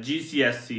GCSE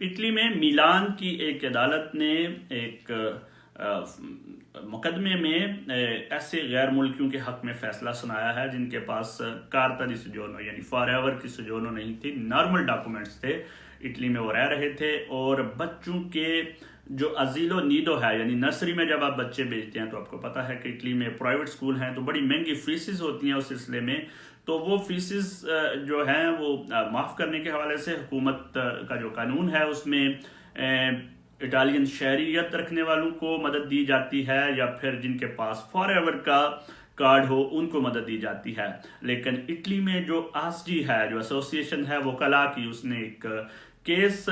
Italy میں میلان کی ایک عدالت نے ایک مقدمے میں ایسے غیر ملکیوں کے حق میں فیصلہ سنایا ہے جن کے پاس کارتا دی سجورنو یعنی فار ایور کی سجورنو نہیں تھی، نارمل ڈاکومنٹس تھے، اٹلی میں وہ رہ رہے تھے، اور بچوں کے جو ازیلو نیڈو ہے یعنی نرسری میں جب آپ بچے بھیجتے ہیں تو آپ کو پتہ ہے کہ اٹلی میں پرائیویٹ سکول ہیں تو بڑی مہنگی فیسز ہوتی ہیں اس سلسلے میں، تو وہ فیسز جو ہیں وہ معاف کرنے کے حوالے سے حکومت کا جو قانون ہے اس میں اٹالین شہریت رکھنے والوں کو مدد دی جاتی ہے، یا پھر جن کے پاس فار ایور کا کارڈ ہو ان کو مدد دی جاتی ہے۔ لیکن اٹلی میں جو آسجی ہے، جو ایسوسیشن ہے وکلاء کی، اس نے ایک کیس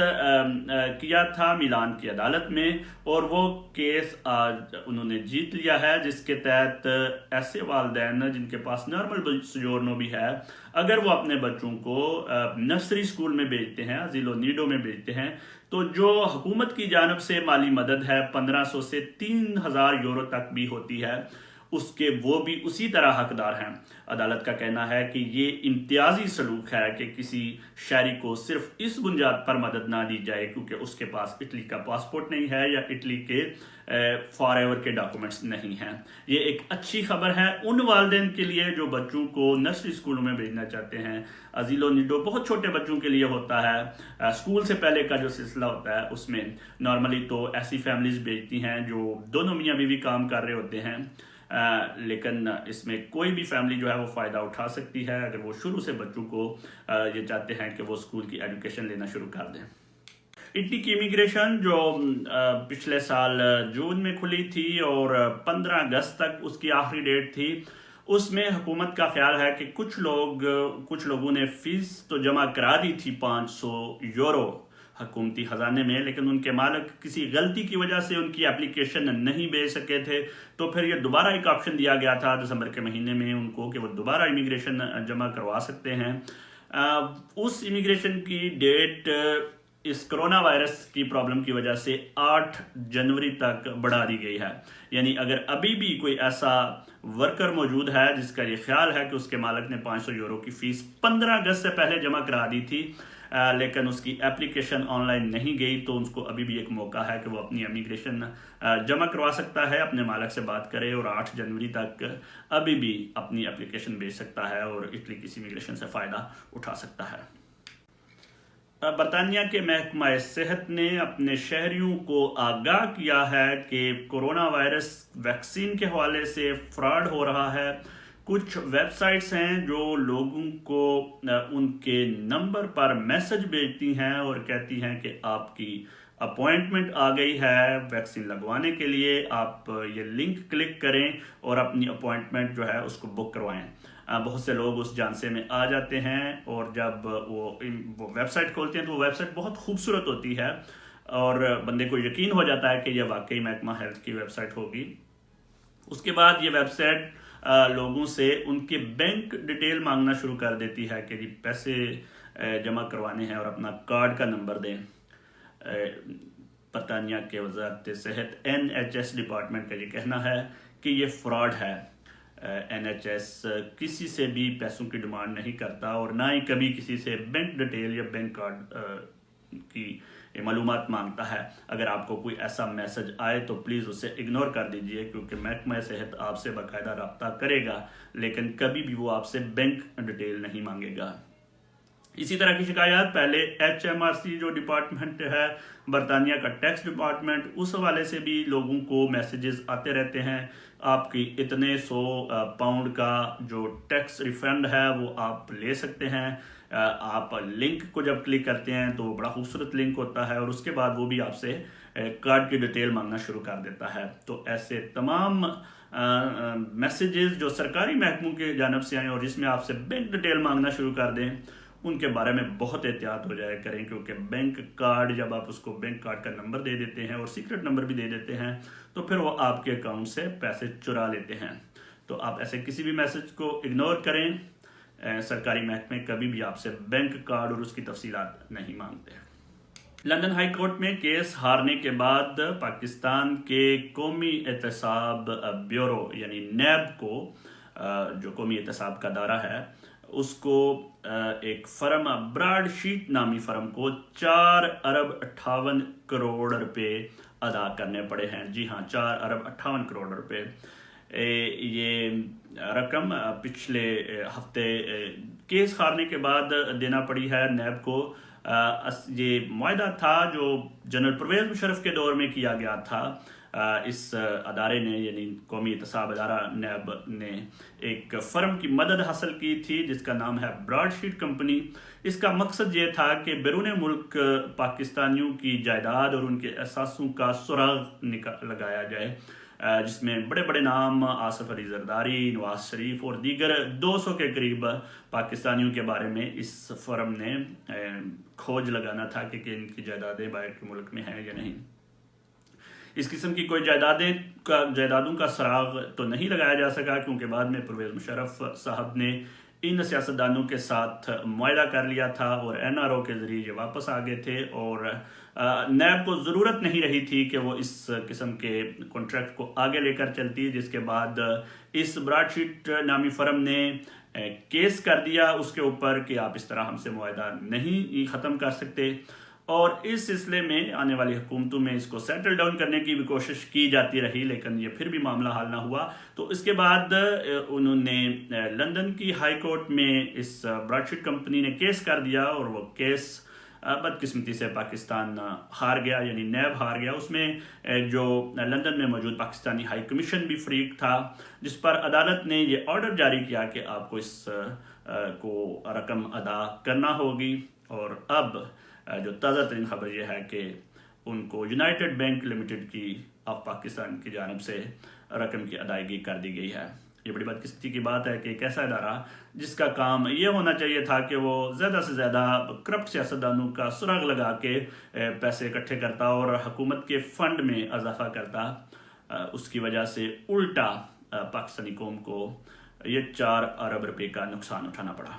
کیا تھا میلان کی عدالت میں، اور وہ کیس آج انہوں نے جیت لیا ہے، جس کے تحت ایسے والدین جن کے پاس نارمل سجورنو بھی ہے، اگر وہ اپنے بچوں کو نرسری سکول میں بھیجتے ہیں، ازیلو نیڈو میں بھیجتے ہیں، تو جو حکومت کی جانب سے مالی مدد ہے 1500 سے 3000 یورو تک بھی ہوتی ہے، اس کے وہ بھی اسی طرح حقدار ہیں۔ عدالت کا کہنا ہے کہ یہ امتیازی سلوک ہے کہ کسی شہری کو صرف اس بنیاد پر مدد نہ دی جائے کیونکہ اس کے پاس اٹلی کا پاسپورٹ نہیں ہے یا اٹلی کے فار ایور کے ڈاکومنٹس نہیں ہیں۔ یہ ایک اچھی خبر ہے ان والدین کے لیے جو بچوں کو نرسری اسکولوں میں بھیجنا چاہتے ہیں۔ ازیلو نیڈو بہت چھوٹے بچوں کے لیے ہوتا ہے، اسکول سے پہلے کا جو سلسلہ ہوتا ہے اس میں نارملی تو ایسی فیملیز بھیجتی ہیں جو دونوں میاں بیوی کام کر رہے ہوتے ہیں، لیکن اس میں کوئی بھی فیملی جو ہے وہ فائدہ اٹھا سکتی ہے اگر وہ شروع سے بچوں کو یہ چاہتے ہیں کہ وہ اسکول کی ایجوکیشن لینا شروع کر دیں۔ اٹلی کی امیگریشن جو پچھلے سال جون میں کھلی تھی اور 15 اگست تک اس کی آخری ڈیٹ تھی، اس میں حکومت کا خیال ہے کہ کچھ لوگوں نے فیس تو جمع کرا دی تھی 500 یورو حکومتی خزانے میں، لیکن ان کے مالک کسی غلطی کی وجہ سے ان کی اپلیکیشن نہیں بھیج سکے تھے، تو پھر یہ دوبارہ ایک آپشن دیا گیا تھا دسمبر کے مہینے میں ان کو کہ وہ دوبارہ امیگریشن جمع کروا سکتے ہیں۔ اس امیگریشن کی ڈیٹ اس کرونا وائرس کی پرابلم کی وجہ سے 8 جنوری تک بڑھا دی گئی ہے، یعنی اگر ابھی بھی کوئی ایسا ورکر موجود ہے جس کا یہ خیال ہے کہ اس کے مالک نے 500 یورو کی فیس 15 اگست سے پہلے جمع کرا دی تھی لیکن اس کی اپلیکیشن آن لائن نہیں گئی، تو اس کو ابھی بھی ایک موقع ہے کہ وہ اپنی امیگریشن جمع کروا سکتا ہے، اپنے مالک سے بات کرے اور 8 جنوری تک ابھی بھی اپنی اپلیکیشن بھیج سکتا ہے اور اٹلی کی امیگریشن سے فائدہ اٹھا سکتا ہے۔ برطانیہ کے محکمہ صحت نے اپنے شہریوں کو آگاہ کیا ہے کہ کورونا وائرس ویکسین کے حوالے سے فراڈ ہو رہا ہے۔ کچھ ویب سائٹس ہیں جو لوگوں کو ان کے نمبر پر میسج بھیجتی ہیں اور کہتی ہیں کہ آپ کی اپوائنٹمنٹ آ گئی ہے ویکسین لگوانے کے لیے، آپ یہ لنک کلک کریں اور اپنی اپوائنٹمنٹ جو ہے اس کو بک کروائیں۔ بہت سے لوگ اس جانسے میں آ جاتے ہیں اور جب وہ ویب سائٹ کھولتے ہیں تو وہ ویب سائٹ بہت خوبصورت ہوتی ہے اور بندے کو یقین ہو جاتا ہے کہ یہ واقعی محکمہ ہیلتھ کی ویب سائٹ ہوگی۔ اس کے بعد یہ ویب سائٹ لوگوں سے ان کے بینک ڈیٹیل مانگنا شروع کر دیتی ہے کہ جی پیسے جمع کروانے ہیں اور اپنا کارڈ کا نمبر دیں۔ برطانیہ کے وزارت صحت NHS ڈپارٹمنٹ کا یہ کہنا ہے کہ یہ فراڈ ہے۔ NHS کسی سے بھی پیسوں کی ڈیمانڈ نہیں کرتا اور نہ ہی کبھی کسی سے بینک ڈیٹیل یا بینک کارڈ کی معلومات مانگتا ہے۔ اگر آپ کو کوئی ایسا میسج آئے تو پلیز اسے اگنور کر دیجئے کیونکہ محکمہ صحت آپ سے باقاعدہ رابطہ کرے گا لیکن کبھی بھی وہ آپ سے بینک ڈیٹیل نہیں مانگے گا۔ اسی طرح کی شکایات پہلے HMRC جو ڈپارٹمنٹ ہے برطانیہ کا ٹیکس ڈپارٹمنٹ، اس حوالے سے بھی لوگوں کو میسیجز آتے رہتے ہیں، آپ کی اتنے 100 پاؤنڈ کا جو ٹیکس ریفنڈ ہے وہ آپ لے سکتے ہیں۔ آپ لنک کو جب کلک کرتے ہیں تو بڑا خوبصورت لنک ہوتا ہے اور اس کے بعد وہ بھی آپ سے کارڈ کی ڈیٹیل مانگنا شروع کر دیتا ہے۔ تو ایسے تمام میسیجز جو سرکاری محکموں کی جانب سے آئیں اور جس میں آپ سے بینک ڈیٹیل مانگنا شروع کر دیں، ان کے بارے میں بہت احتیاط ہو جائے کریں کیونکہ بینک کارڈ جب آپ اس کو بینک کارڈ کا نمبر دے دیتے ہیں اور سیکرٹ نمبر بھی دے دیتے ہیں تو پھر وہ آپ کے اکاؤنٹ سے پیسے چرا لیتے ہیں۔ تو آپ ایسے کسی بھی میسج کو اگنور کریں، سرکاری محکمے کبھی بھی آپ سے بینک کارڈ اور اس کی تفصیلات نہیں مانگتے۔ لندن ہائی کورٹ میں کیس ہارنے کے بعد پاکستان کے قومی احتساب بیورو یعنی نیب کو جو قومی احتساب کا ادارہ ہے اس کو ایک فرم براڈ شیٹ نامی فرم کو 4 ارب 58 کروڑ روپے ادا کرنے پڑے ہیں. جی ہاں، 4 ارب 58 کروڑ روپے. یہ رقم پچھلے ہفتے کیس ہارنے کے بعد دینا پڑی ہے نیب کو. یہ معاہدہ تھا جو جنرل پرویز مشرف کے دور میں کیا گیا تھا. اس ادارے نے یعنی قومی احتساب ادارہ نیب نے ایک فرم کی مدد حاصل کی تھی جس کا نام ہے براڈ شیٹ کمپنی. اس کا مقصد یہ تھا کہ بیرون ملک پاکستانیوں کی جائیداد اور ان کے اثاثوں کا سراغ لگایا جائے، جس میں بڑے بڑے نام آصف علی زرداری، نواز شریف اور دیگر 200 کے قریب پاکستانیوں کے بارے میں اس فرم نے کھوج لگانا تھا کہ ان کی جائیدادیں باہر کے ملک میں ہیں یا نہیں. اس قسم کی کوئی جائیدادوں کا سراغ تو نہیں لگایا جا سکا، کیونکہ بعد میں پرویز مشرف صاحب نے ان سیاستدانوں کے ساتھ معاہدہ کر لیا تھا اور NRO کے ذریعے یہ واپس آ گئے تھے، اور نیب کو ضرورت نہیں رہی تھی کہ وہ اس قسم کے کانٹریکٹ کو آگے لے کر چلتی، جس کے بعد اس براڈ شیٹ نامی فرم نے کیس کر دیا اس کے اوپر کہ آپ اس طرح ہم سے معاہدہ نہیں ختم کر سکتے. اور اس سلسلے میں آنے والی حکومتوں میں اس کو سیٹل ڈاؤن کرنے کی بھی کوشش کی جاتی رہی، لیکن یہ پھر بھی معاملہ حل نہ ہوا. تو اس کے بعد انہوں نے لندن کی ہائی کورٹ میں اس براڈ شیٹ کمپنی نے کیس کر دیا، اور وہ کیس بدقسمتی سے پاکستان ہار گیا، یعنی نیب ہار گیا. اس میں جو لندن میں موجود پاکستانی ہائی کمیشن بھی فریق تھا، جس پر عدالت نے یہ آرڈر جاری کیا کہ آپ کو اس کو رقم ادا کرنا ہوگی. اور اب جو تازہ ترین خبر یہ ہے کہ ان کو یونائٹڈ بینک لمیٹڈ کی آف پاکستان کی جانب سے رقم کی ادائیگی کر دی گئی ہے. یہ بڑی بدقسمتی کی بات ہے کہ ایک ایسا ادارہ جس کا کام یہ ہونا چاہیے تھا کہ وہ زیادہ سے زیادہ کرپٹ سیاستدانوں کا سراغ لگا کے پیسے اکٹھے کرتا اور حکومت کے فنڈ میں اضافہ کرتا، اس کی وجہ سے الٹا پاکستانی قوم کو یہ 4 ارب روپے کا نقصان اٹھانا پڑا.